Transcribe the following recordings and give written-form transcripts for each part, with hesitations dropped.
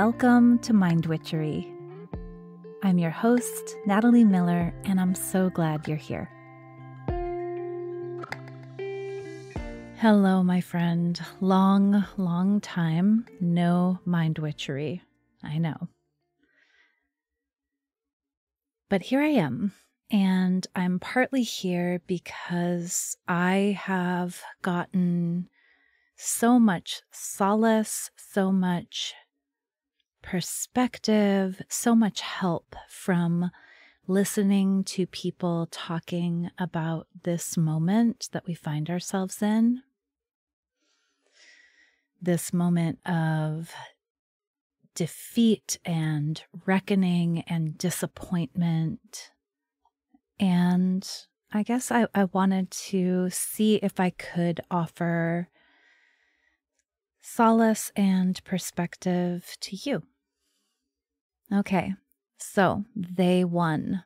Welcome to Mind Witchery. I'm your host, Natalie Miller, and I'm so glad you're here. Hello, my friend. Long time, no Mind Witchery. I know. But here I am, and I'm partly here because I have gotten so much solace, so much perspective, so much help from listening to people talking about this moment that we find ourselves in. This moment of defeat and reckoning and disappointment. And I guess I wanted to see if I could offer solace and perspective to you. Okay, so they won.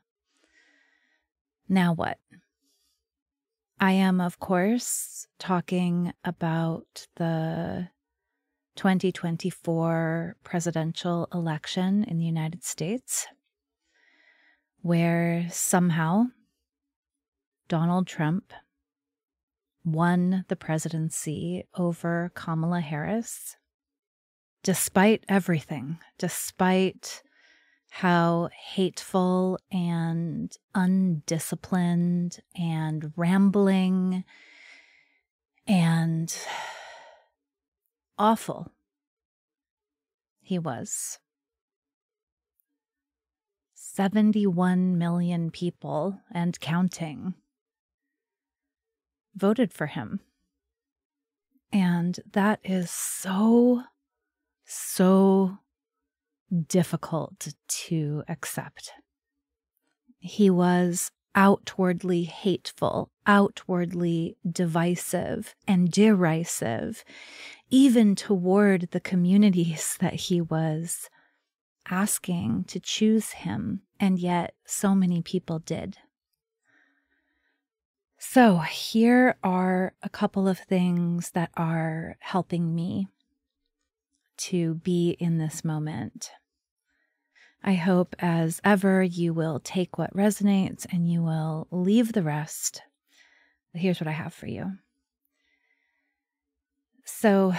Now what? I am, of course, talking about the 2024 presidential election in the United States, where somehow Donald Trump won the presidency over Kamala Harris, despite everything, despite how hateful and undisciplined and rambling and awful he was. 71 million people and counting voted for him. And that is so difficult to accept. He was outwardly hateful, outwardly divisive and derisive, even toward the communities that he was asking to choose him, and yet so many people did. So here are a couple of things that are helping me to be in this moment. I hope, as ever, you will take what resonates and you will leave the rest. Here's what I have for you. So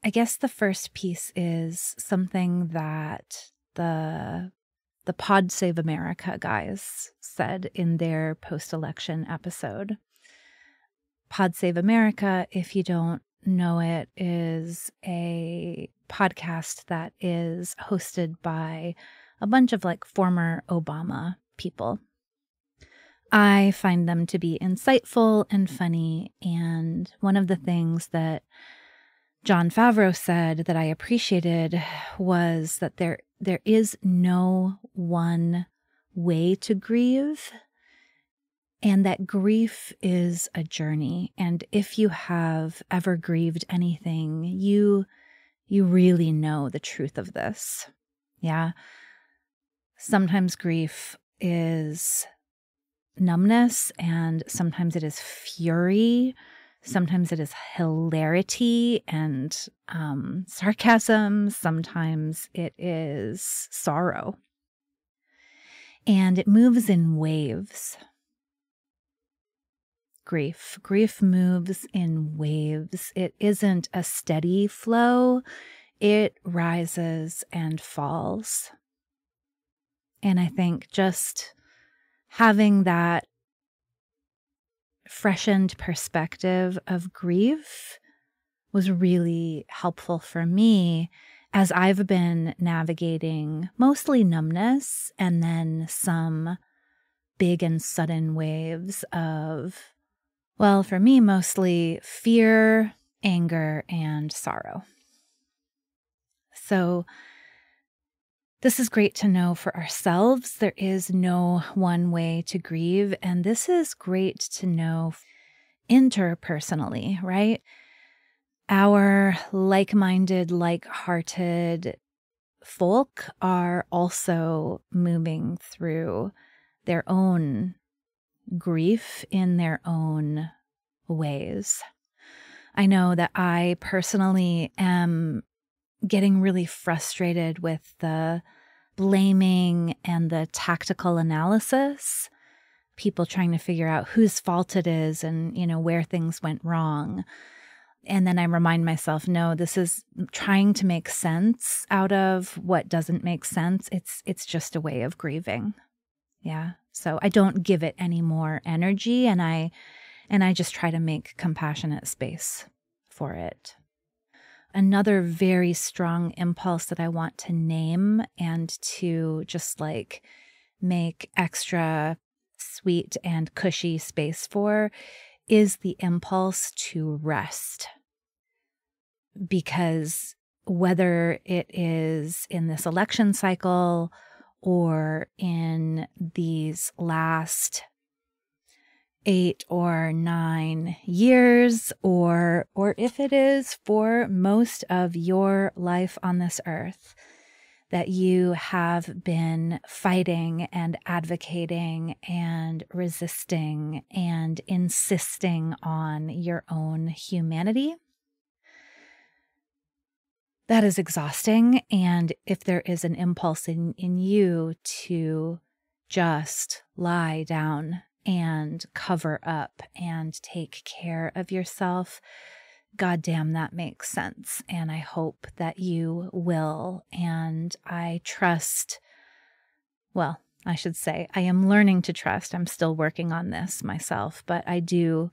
I guess the first piece is something that the Pod Save America guys said in their post-election episode. Pod Save America, if you don't know it, is a podcast that is hosted by a bunch of former Obama people. I find them to be insightful and funny, and one of the things that Jon Favreau said that I appreciated was that there is no one way to grieve, and that grief is a journey. And if you have ever grieved anything, you really know the truth of this. Yeah. Sometimes grief is numbness, and sometimes it is fury. Sometimes it is hilarity and sarcasm. Sometimes it is sorrow. And it moves in waves. Grief moves in waves. It isn't a steady flow. It rises and falls. And I think just having that freshened perspective of grief was really helpful for me as I've been navigating mostly numbness and then some big and sudden waves of, well, for me, mostly fear, anger, and sorrow. So this is great to know for ourselves. There is no one way to grieve, and this is great to know interpersonally, right? Our like-minded, like-hearted folk are also moving through their own grief in their own ways. I know that I personally am getting really frustrated with the blaming and the tactical analysis, people trying to figure out whose fault it is and, where things went wrong. And then I remind myself, no, this is trying to make sense out of what doesn't make sense. It's just a way of grieving. Yeah. So I don't give it any more energy, and I just try to make compassionate space for it. Another very strong impulse that I want to name and to just make extra sweet and cushy space for is the impulse to rest. Because whether it is in this election cycle or in these last 8 or 9 years, or if it is for most of your life on this earth, that you have been fighting and advocating and resisting and insisting on your own humanity, that is exhausting. And if there is an impulse in you to just lie down and cover up and take care of yourself, goddamn, that makes sense. And I hope that you will. And I trust, well, I should say, I am learning to trust. I'm still working on this myself, but I do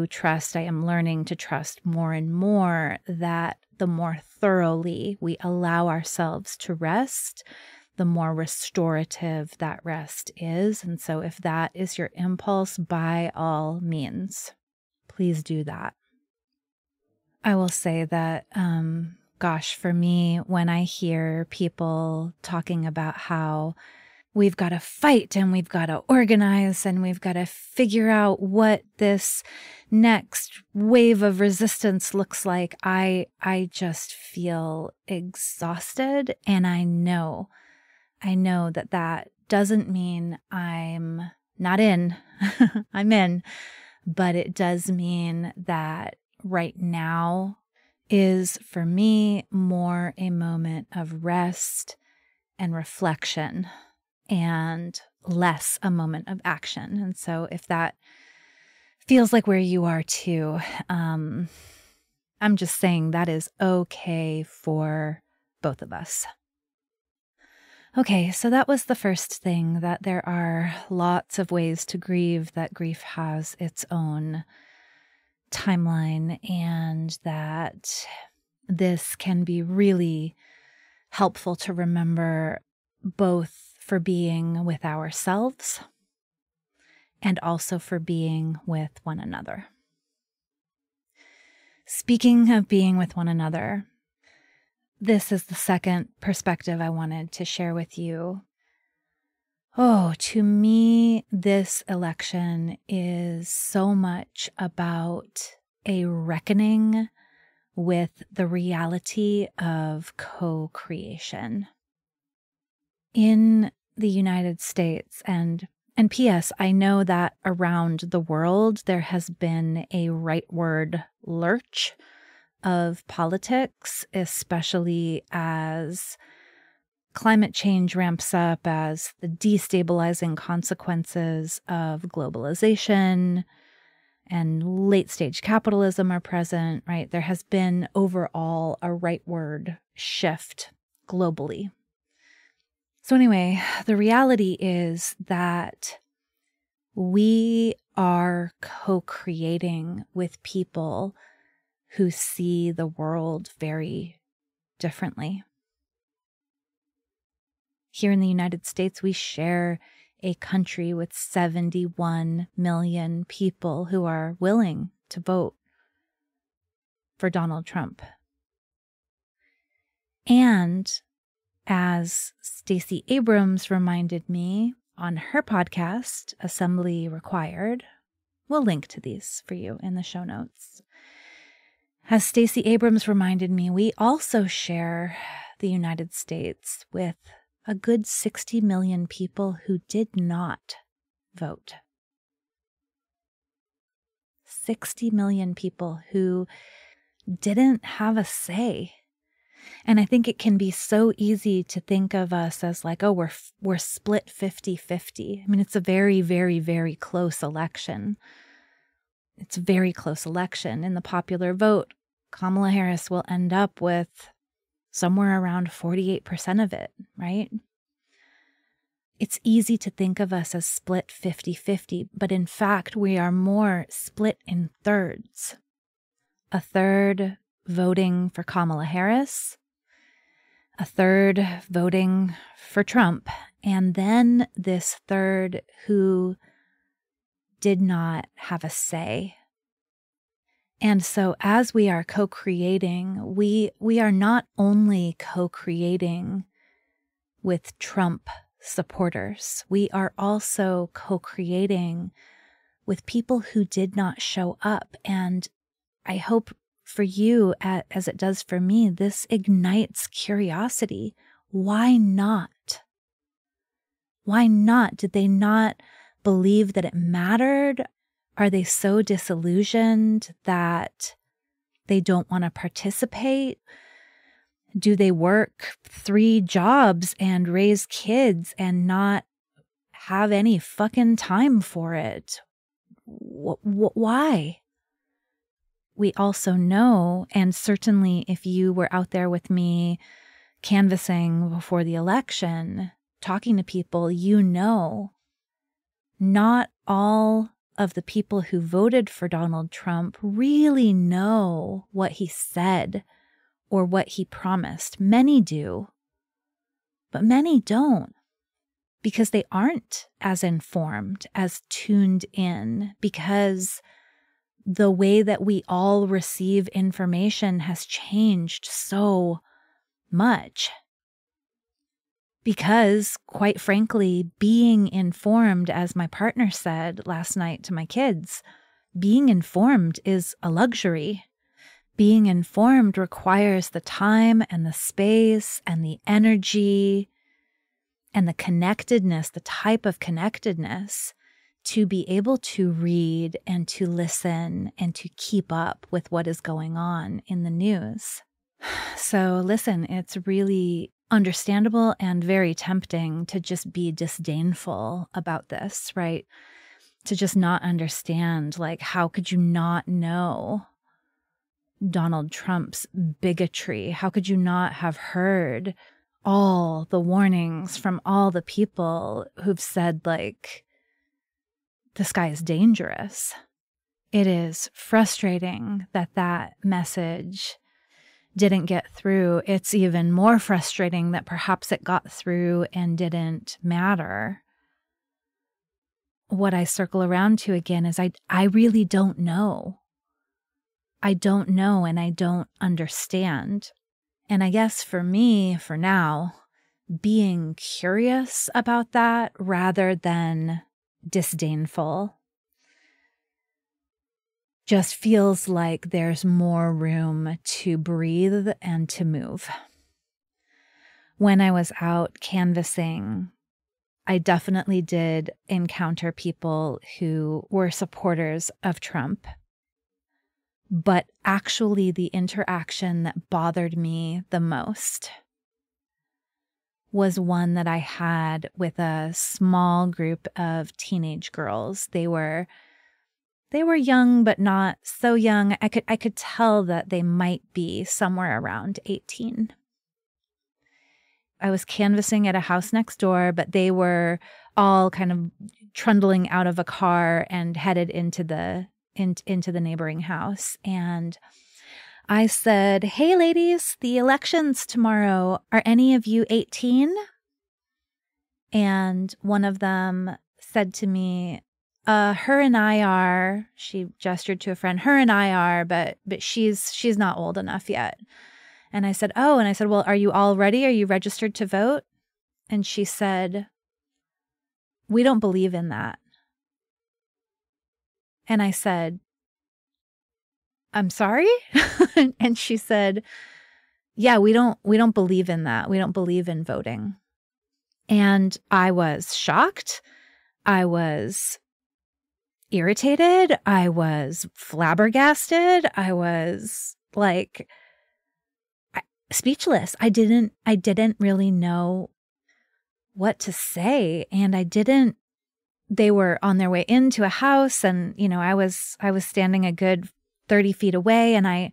trust, I am learning to trust more and more that the more thoroughly we allow ourselves to rest, the more restorative that rest is. And so if that is your impulse, by all means, please do that. I will say that, for me, when I hear people talking about how we've got to fight and we've got to organize and we've got to figure out what this next wave of resistance looks like, I just feel exhausted. And I know that doesn't mean I'm not in, I'm in, but it does mean that right now is for me more a moment of rest and reflection and less a moment of action. And so if that feels like where you are too, I'm just saying that is okay for both of us. Okay, so that was the first thing, that there are lots of ways to grieve, that grief has its own timeline, and that this can be really helpful to remember, both for being with ourselves and also for being with one another. Speaking of being with one another, this is the second perspective I wanted to share with you. Oh, to me, this election is so much about a reckoning with the reality of co-creation. In the United States, and P.S., I know that around the world there has been a rightward lurch of politics, especially as climate change ramps up, as the destabilizing consequences of globalization and late-stage capitalism are present, right? There has been overall a rightward shift globally. So anyway, the reality is that we are co-creating with people who see the world very differently. Here in the United States, we share a country with 71 million people who are willing to vote for Donald Trump. And as Stacey Abrams reminded me on her podcast, Assembly Required, we'll link to these for you in the show notes. As Stacey Abrams reminded me, we also share the United States with a good 60 million people who did not vote. 60 million people who didn't have a say And I think it can be so easy to think of us as like, oh, we're split 50-50. I mean, it's a very, very, very close election. It's a very close election. In the popular vote, Kamala Harris will end up with somewhere around 48% of it, right? It's easy to think of us as split 50-50, but in fact, we are more split in thirds. A third voting for Kamala Harris, a third voting for Trump, and then this third who did not have a say. And so as we are co-creating, we are not only co-creating with Trump supporters, we are also co-creating with people who did not show up. And I hope for you, as it does for me, this ignites curiosity. Why not? Why not? Did they not believe that it mattered? Are they so disillusioned that they don't want to participate? Do they work 3 jobs and raise kids and not have any fucking time for it? Why? We also know, and certainly if you were out there with me canvassing before the election, talking to people, you know, not all of the people who voted for Donald Trump really know what he said or what he promised. Many do, but many don't, because they aren't as informed, as tuned in, because the way that we all receive information has changed so much. Because, quite frankly, being informed, as my partner said last night to my kids, being informed is a luxury. Being informed requires the time and the space and the energy and the connectedness, the type of connectedness to be able to read and to listen and to keep up with what is going on in the news. So listen, it's really understandable and very tempting to just be disdainful about this, right? To just not understand, like, how could you not know Donald Trump's bigotry? How could you not have heard all the warnings from all the people who've said, like, this guy is dangerous? It is frustrating that that message didn't get through. It's even more frustrating that perhaps it got through and didn't matter. What I circle around to again is I really don't know. I don't know and I don't understand. And I guess for me, for now, being curious about that rather than disdainful just feels like there's more room to breathe and to move. When I was out canvassing, I definitely did encounter people who were supporters of Trump. But actually, the interaction that bothered me the most was one that I had with a small group of teenage girls. They were young, but not so young. I could tell that they might be somewhere around 18. I was canvassing at a house next door, but they were all kind of trundling out of a car and headed into the neighboring house. And I said, "Hey ladies, the election's tomorrow. Are any of you 18? And one of them said to me, her and I are," she gestured to a friend, "her and I are, but she's not old enough yet." And I said, "Oh," and I said, "Well, are you all ready? Are you registered to vote?" And she said, "We don't believe in that." And I said, "I'm sorry?" And she said, "Yeah, we don't believe in that. We don't believe in voting." And I was shocked. I was irritated. I was flabbergasted. I was like, speechless. I didn't really know what to say. And they were on their way into a house, and, I was standing a good 30 feet away, and I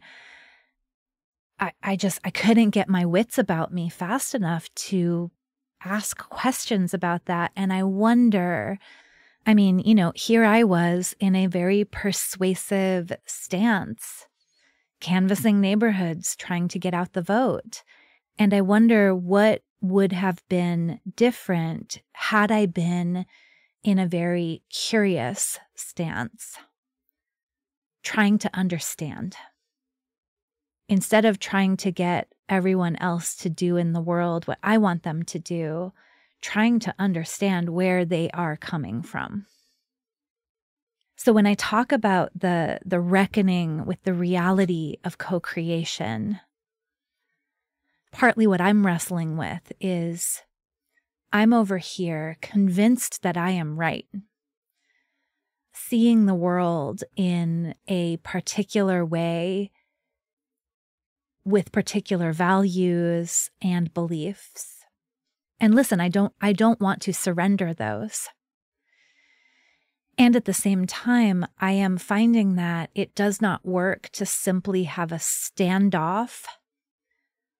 couldn't get my wits about me fast enough to ask questions about that. And I wonder, here I was in a very persuasive stance, canvassing neighborhoods, trying to get out the vote. And I wonder what would have been different had I been in a very curious stance, trying to understand. Instead of trying to get everyone else to do in the world what I want them to do, trying to understand where they are coming from. So when I talk about the reckoning with the reality of co-creation, partly what I'm wrestling with is I'm over here convinced that I am right, seeing the world in a particular way with particular values and beliefs. And listen, I don't want to surrender those. And at the same time, I am finding that it does not work to simply have a standoff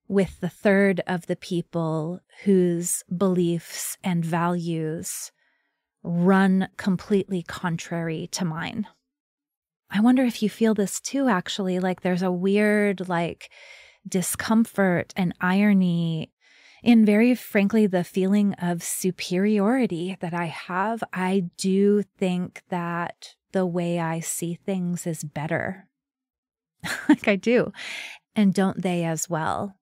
with the third of the people whose beliefs and values run completely contrary to mine. I wonder if you feel this too, actually, like there's a weird, discomfort and irony in, very frankly, the feeling of superiority that I have. I do think that the way I see things is better. I do. And don't they as well?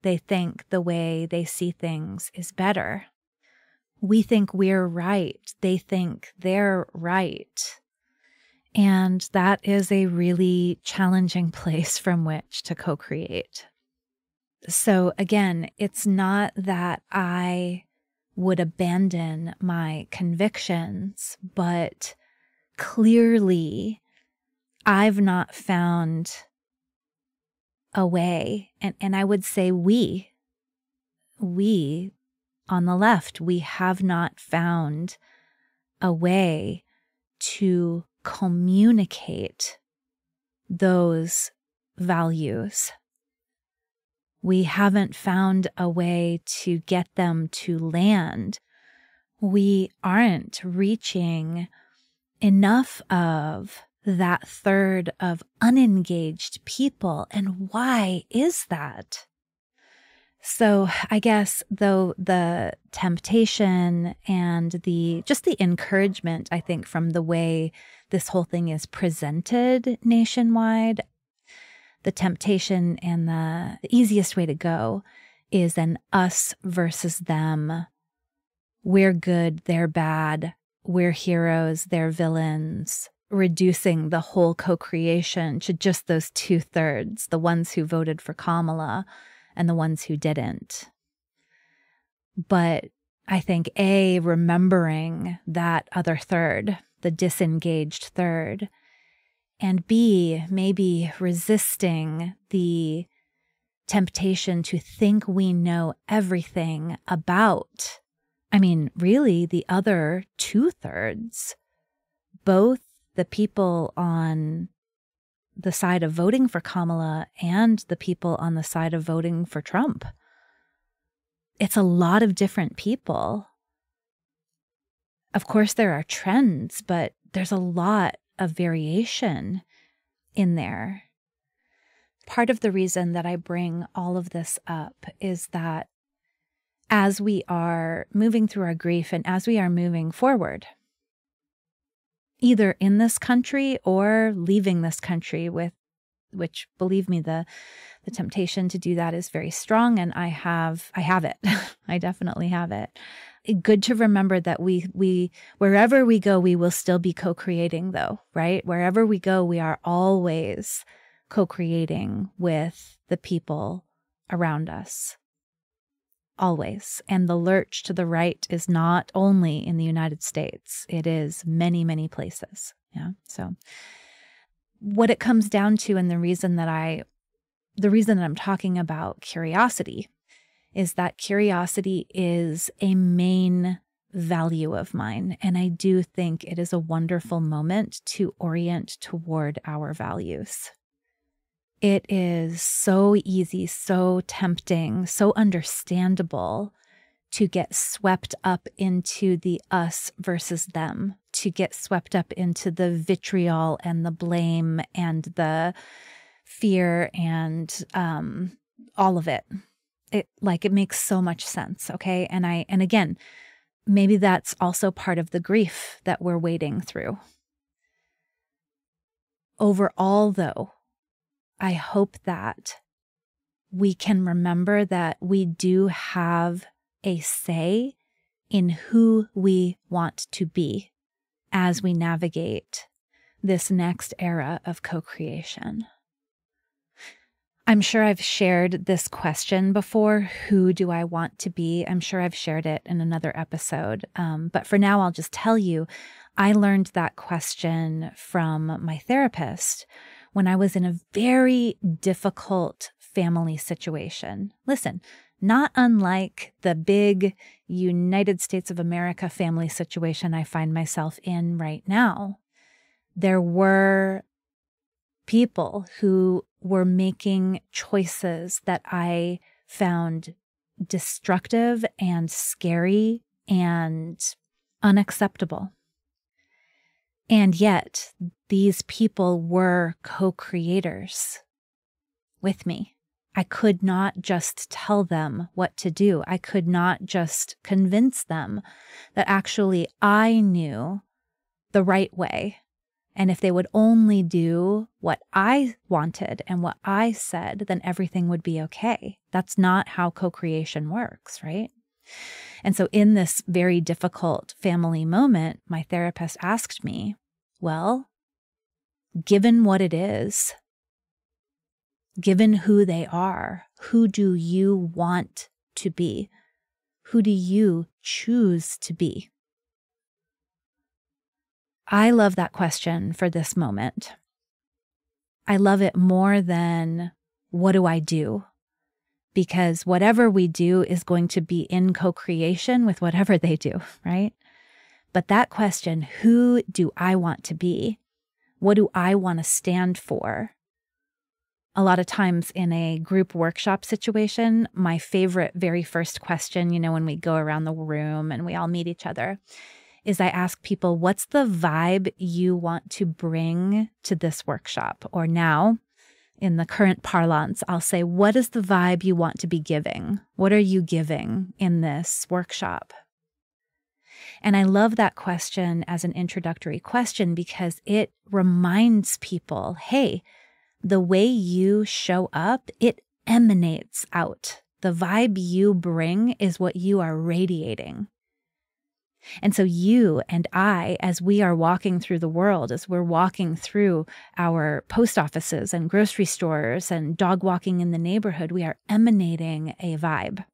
They think the way they see things is better. We think we're right. They think they're right. And that is a really challenging place from which to co-create. So again, it's not that I would abandon my convictions, but clearly I've not found a way, and I would say we on the left, we have not found a way to communicate those values. We haven't found a way to get them to land. We aren't reaching enough of that third of unengaged people. And why is that? So I guess, though, the temptation and just the encouragement, I think, from the way this whole thing is presented nationwide, the temptation and the easiest way to go is an us versus them. We're good, they're bad. We're heroes, they're villains. Reducing the whole co-creation to just those 2/3, the ones who voted for Kamala and the ones who didn't. But I think remembering that other third, the disengaged third, and B, maybe resisting the temptation to think we know everything about, really the other 2/3, both the people on the side of voting for Kamala and the people on the side of voting for Trump. It's a lot of different people. Of course, there are trends, but there's a lot of variation in there. Part of the reason that I bring all of this up is that as we are moving through our grief and as we are moving forward, either in this country or leaving this country, which, believe me, the temptation to do that is very strong, and I have it. I definitely have it. Good to remember that we wherever we go, we will still be co-creating, though, right? Wherever we go, we are always co-creating with the people around us. Always. And the lurch to the right is not only in the United States. It is many, many places. Yeah. So what it comes down to, and the reason that I the reason that I'm talking about curiosity is that curiosity is a main value of mine. And I do think it is a wonderful moment to orient toward our values. It is so easy, so tempting, so understandable to get swept up into the us versus them, to get swept up into the vitriol and the blame and the fear and all of it. It makes so much sense, okay? And again, maybe that's also part of the grief that we're wading through. Overall, though, I hope that we can remember that we do have a say in who we want to be as we navigate this next era of co-creation. I'm sure I've shared this question before, who do I want to be? I'm sure I've shared it in another episode. But for now, I'll just tell you, I learned that question from my therapist when I was in a very difficult family situation. Listen, not unlike the big United States of America family situation I find myself in right now. There were people who were making choices that I found destructive and scary and unacceptable. And yet, these people were co-creators with me. I could not just tell them what to do. I could not just convince them that actually I knew the right way. And if they would only do what I wanted and what I said, then everything would be okay. That's not how co-creation works, right? And so in this very difficult family moment, my therapist asked me, well, given what it is, given who they are, who do you want to be? Who do you choose to be? I love that question for this moment. I love it more than what do I do? Because whatever we do is going to be in co-creation with whatever they do, right? But that question, who do I want to be? What do I want to stand for? A lot of times in a group workshop situation, my favorite very first question, when we go around the room and we all meet each other, is I ask people, what's the vibe you want to bring to this workshop? Or now, in the current parlance, I'll say, what is the vibe you want to be giving? What are you giving in this workshop? And I love that question as an introductory question because it reminds people, hey, the way you show up, it emanates out. The vibe you bring is what you are radiating. And so you and I, as we are walking through the world, as we're walking through our post offices and grocery stores and dog walking in the neighborhood, we are emanating a vibe.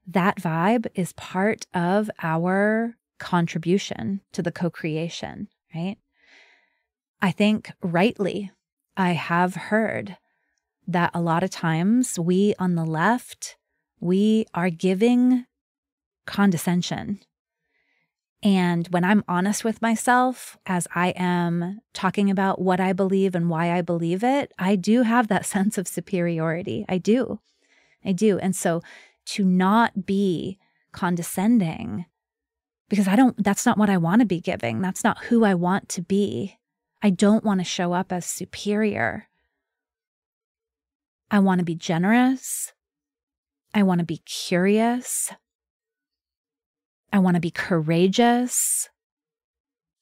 That vibe is part of our contribution to the co-creation, right? I think rightly, I have heard that a lot of times we on the left, we are giving condescension. And when I'm honest with myself, as I am talking about what I believe and why I believe it, I do have that sense of superiority. I do. And so to not be condescending, because that's not what I want to be giving. That's not who I want to be. I don't want to show up as superior. I want to be generous. I want to be curious. I want to be courageous.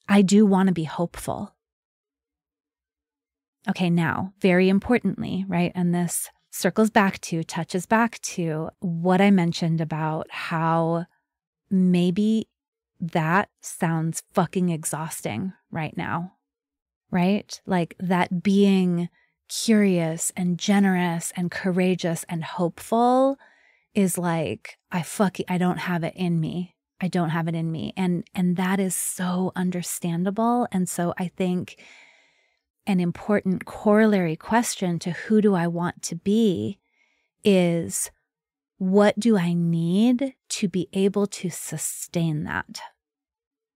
I do want to be hopeful. Okay, now, very importantly, right? And this touches back to what I mentioned about how maybe that sounds fucking exhausting right now, right? Like that being curious and generous and courageous and hopeful is like, I don't have it in me. I don't have it in me. And that is so understandable. And so I think an important corollary question to who do I want to be is, what do I need to be able to sustain that?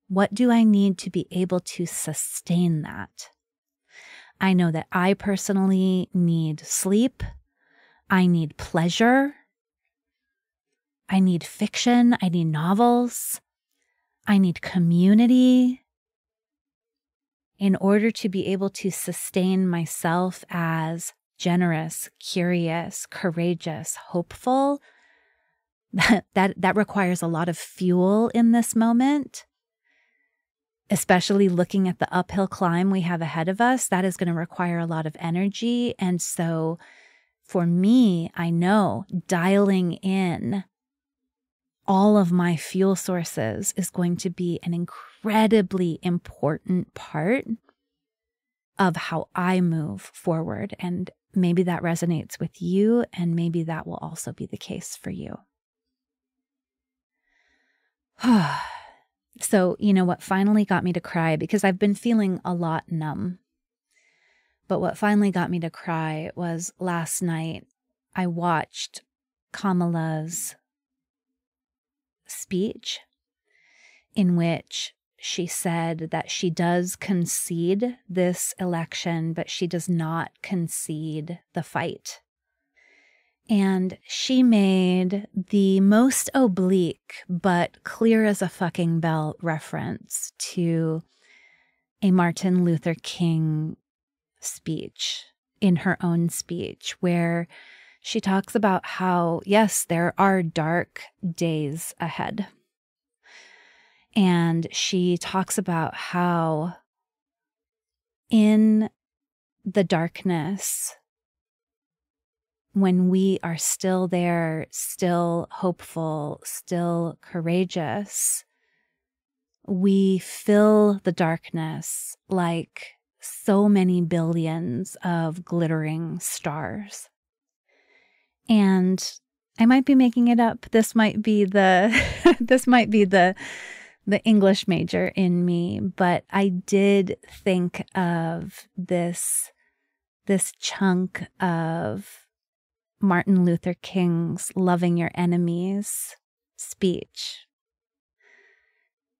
What do I need to be able to sustain that? I know that I personally need sleep. I need pleasure. I need fiction. I need novels. I need community. In order to be able to sustain myself as generous, curious, courageous, hopeful, that requires a lot of fuel in this moment. Especially looking at the uphill climb we have ahead of us, that is going to require a lot of energy. And so for me, I know dialing in all of my fuel sources is going to be an incredibly important part of how I move forward. And maybe that resonates with you, and maybe that will also be the case for you. So, you know what finally got me to cry, because I've been feeling a lot numb. But what finally got me to cry was last night I watched Kamala's speech in which she said that she does concede this election, but she does not concede the fight. And she made the most oblique but clear as a fucking bell reference to a Martin Luther King speech in her own speech, where she talks about how, yes, there are dark days ahead. And she talks about how in the darkness, when we are still there, still hopeful, still courageous, we fill the darkness like so many billions of glittering stars. And I might be making it up. This might be the the English major in me, but I did think of this chunk of Martin Luther King's Loving Your Enemies speech.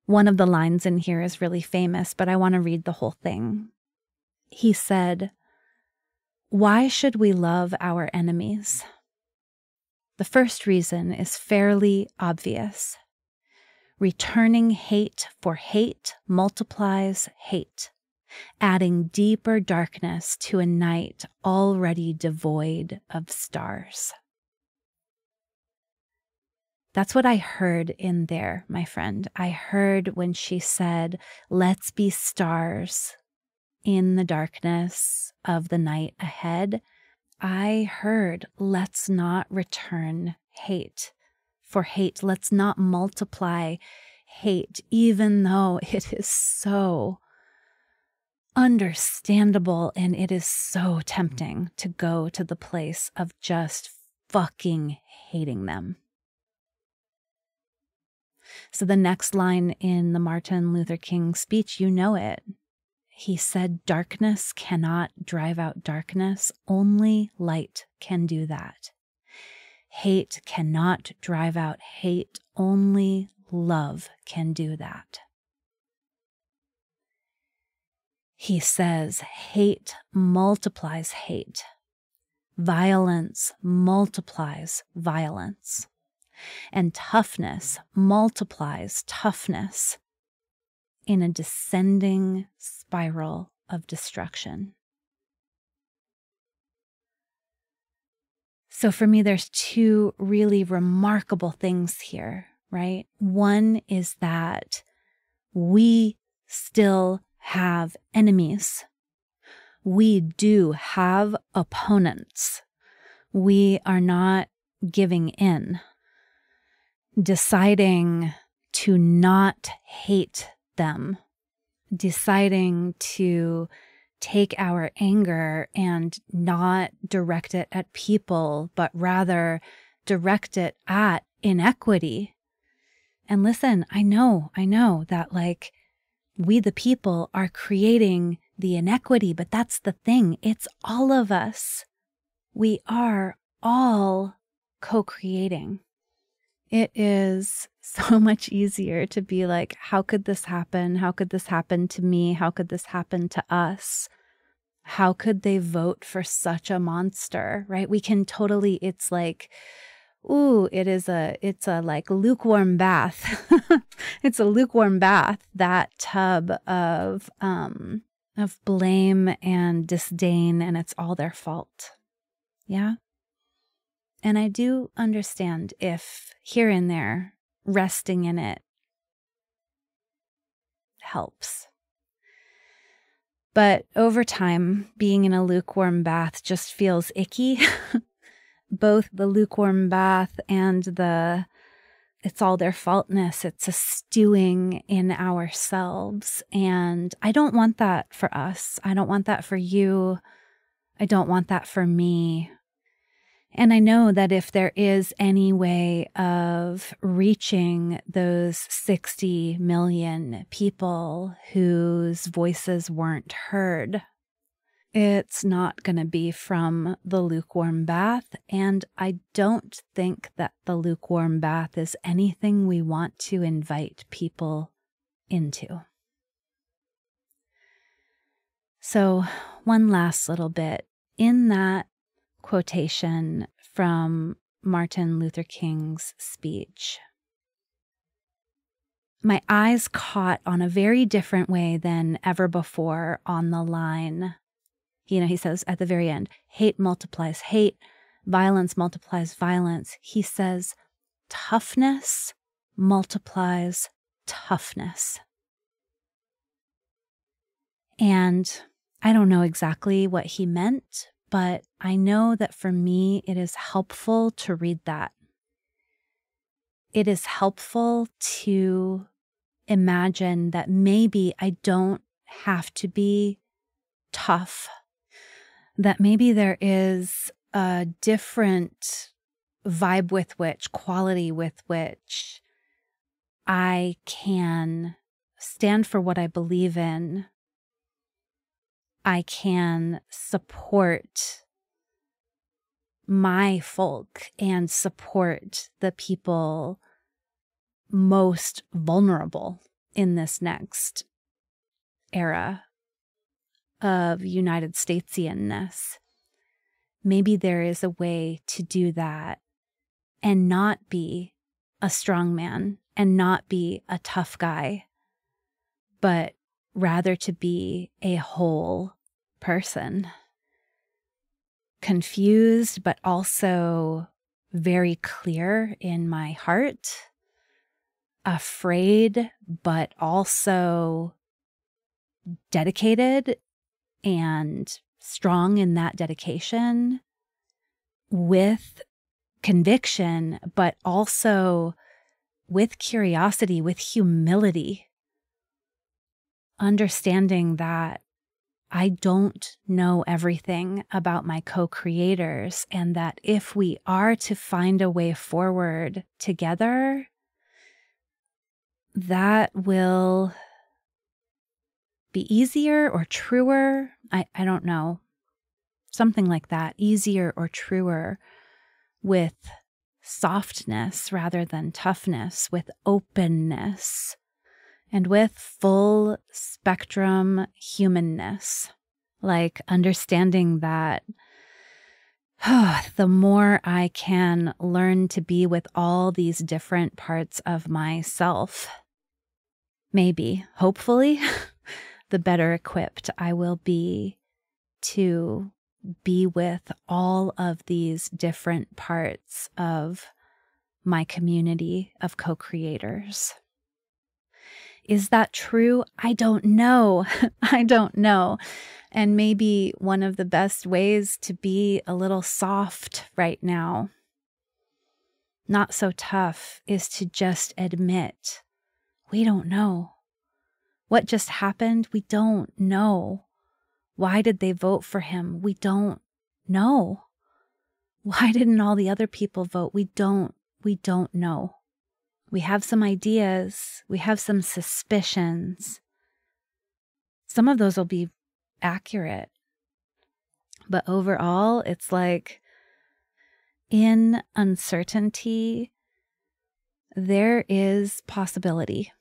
One of the lines in here is really famous, but I want to read the whole thing. He said, "Why should we love our enemies? The first reason is fairly obvious. Returning hate for hate multiplies hate, adding deeper darkness to a night already devoid of stars." That's what I heard in there, my friend. I heard when she said, let's be stars in the darkness of the night ahead. I heard, let's not return hate for hate. Let's not multiply hate, even though it is so understandable and it is so tempting to go to the place of just fucking hating them. So the next line in the Martin Luther King speech, you know it. He said, darkness cannot drive out darkness. Only light can do that. Hate cannot drive out hate. Only love can do that. He says, hate multiplies hate. Violence multiplies violence. And toughness multiplies toughness in a descending spiral of destruction. So for me, there's two really remarkable things here, right? One is that we still have enemies. We do have opponents. We are not giving in. Deciding to not hate them, deciding to take our anger and not direct it at people, but rather direct it at inequity. And listen, I know that like we the people are creating the inequity, but that's the thing. It's all of us. We are all co-creating. It is so much easier to be like, how could this happen? How could this happen to me? How could this happen to us? How could they vote for such a monster, right? We can totally, it's like, ooh, it's a like lukewarm bath. It's a lukewarm bath, that tub of blame and disdain, and it's all their fault. Yeah. And I do understand if here and there, resting in it helps. But over time, being in a lukewarm bath just feels icky. Both the lukewarm bath and it's all their faultness. It's a stewing in ourselves. And I don't want that for us. I don't want that for you. I don't want that for me. And I know that if there is any way of reaching those 60 million people whose voices weren't heard, it's not going to be from the lukewarm bath. And I don't think that the lukewarm bath is anything we want to invite people into. So, one last little bit. In that quotation from Martin Luther King's speech, my eyes caught on a very different way than ever before on the line. He says at the very end, hate multiplies hate, violence multiplies violence. He says, toughness multiplies toughness. And I don't know exactly what he meant, but I know that for me, it is helpful to read that. It is helpful to imagine that maybe I don't have to be tough, that maybe there is a different vibe with which, quality with which I can stand for what I believe in. I can support my folk and support the people most vulnerable in this next era of United Statesianness. Maybe there is a way to do that and not be a strong man and not be a tough guy, but rather to be a whole person. Confused, but also very clear in my heart. Afraid, but also dedicated and strong in that dedication, with conviction, but also with curiosity, with humility, understanding that I don't know everything about my co-creators, and that if we are to find a way forward together, that will be easier or truer. I don't know. Something like that. Easier or truer, with softness rather than toughness, with openness, and with full spectrum humanness. Like understanding that the more I can learn to be with all these different parts of myself, maybe, hopefully, the better equipped I will be to be with all of these different parts of my community of co-creators. Is that true? I don't know. I don't know. And maybe one of the best ways to be a little soft right now, not so tough, is to just admit we don't know. What just happened? We don't know. Why did they vote for him? We don't know. Why didn't all the other people vote? We don't know. We have some ideas. We have some suspicions. Some of those will be accurate. But overall, it's like in uncertainty, there is possibility.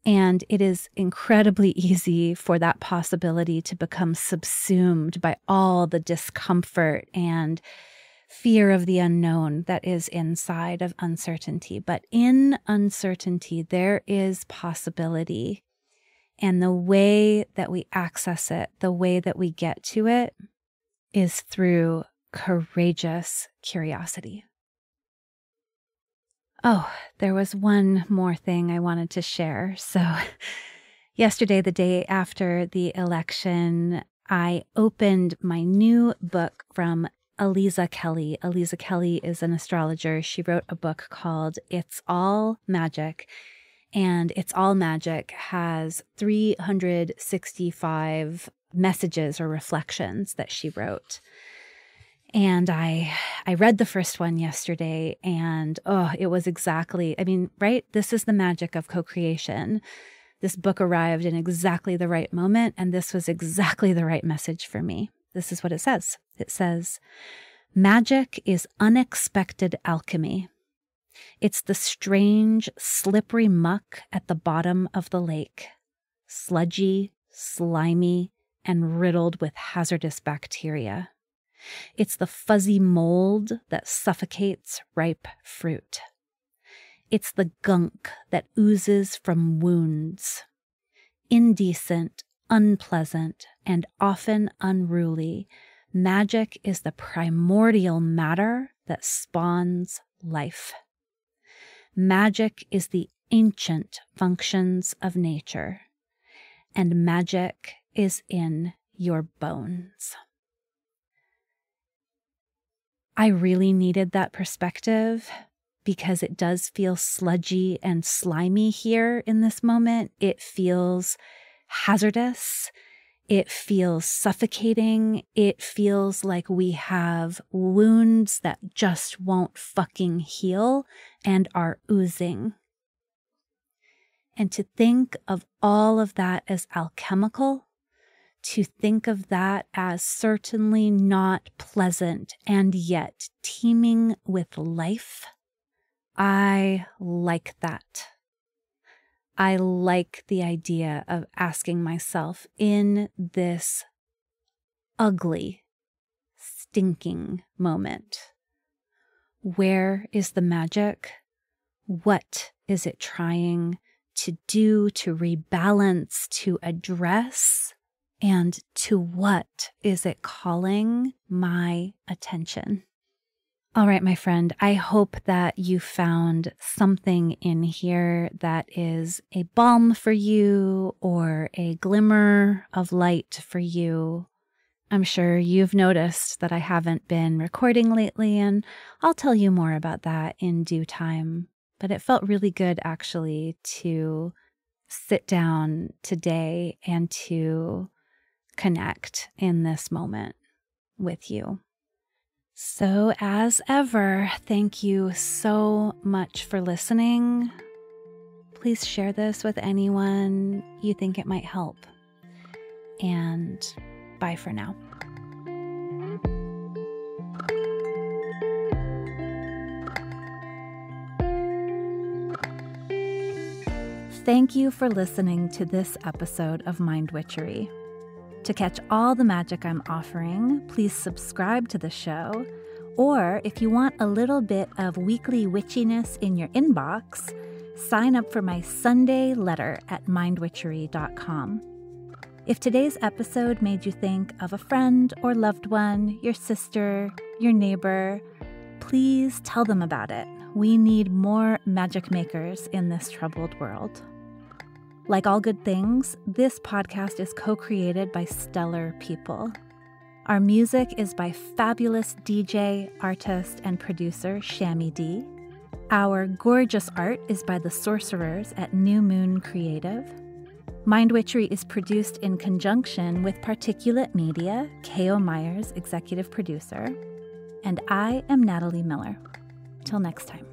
And it is incredibly easy for that possibility to become subsumed by all the discomfort and fear of the unknown that is inside of uncertainty. But in uncertainty, there is possibility. And the way that we access it, the way that we get to it, is through courageous curiosity. Oh, there was one more thing I wanted to share. So yesterday, the day after the election, I opened my new book from Aliza Kelly. Aliza Kelly is an astrologer. She wrote a book called It's All Magic. And It's All Magic has 365 messages or reflections that she wrote. And I read the first one yesterday, and it was exactly, right? This is the magic of co-creation. This book arrived in exactly the right moment, and this was exactly the right message for me. This is what it says. It says, magic is unexpected alchemy. It's the strange, slippery muck at the bottom of the lake, sludgy, slimy, and riddled with hazardous bacteria. It's the fuzzy mold that suffocates ripe fruit. It's the gunk that oozes from wounds. Indecent, unpleasant, and often unruly, magic is the primordial matter that spawns life. Magic is the ancient functions of nature, and magic is in your bones. I really needed that perspective because it does feel sludgy and slimy here in this moment. It feels hazardous. It feels suffocating. It feels like we have wounds that just won't fucking heal and are oozing. And to think of all of that as alchemical, to think of that as certainly not pleasant and yet teeming with life, I like that. I like the idea of asking myself in this ugly, stinking moment, where is the magic? What is it trying to do, to rebalance, to address? And to what is it calling my attention? All right, my friend, I hope that you found something in here that is a balm for you or a glimmer of light for you. I'm sure you've noticed that I haven't been recording lately, and I'll tell you more about that in due time. But it felt really good, actually, to sit down today and to connect in this moment with you. So as ever, thank you so much for listening. Please share this with anyone you think it might help. And bye for now. Thank you for listening to this episode of Mind Witchery. To catch all the magic I'm offering, please subscribe to the show. Or if you want a little bit of weekly witchiness in your inbox, sign up for my Sunday letter at mindwitchery.com. If today's episode made you think of a friend or loved one, your sister, your neighbor, please tell them about it. We need more magic makers in this troubled world. Like all good things, this podcast is co-created by stellar people. Our music is by fabulous DJ, artist, and producer Shammy D. Our gorgeous art is by the sorcerers at New Moon Creative. Mind Witchery is produced in conjunction with Particulate Media, K.O. Myers, executive producer. And I am Natalie Miller. Till next time.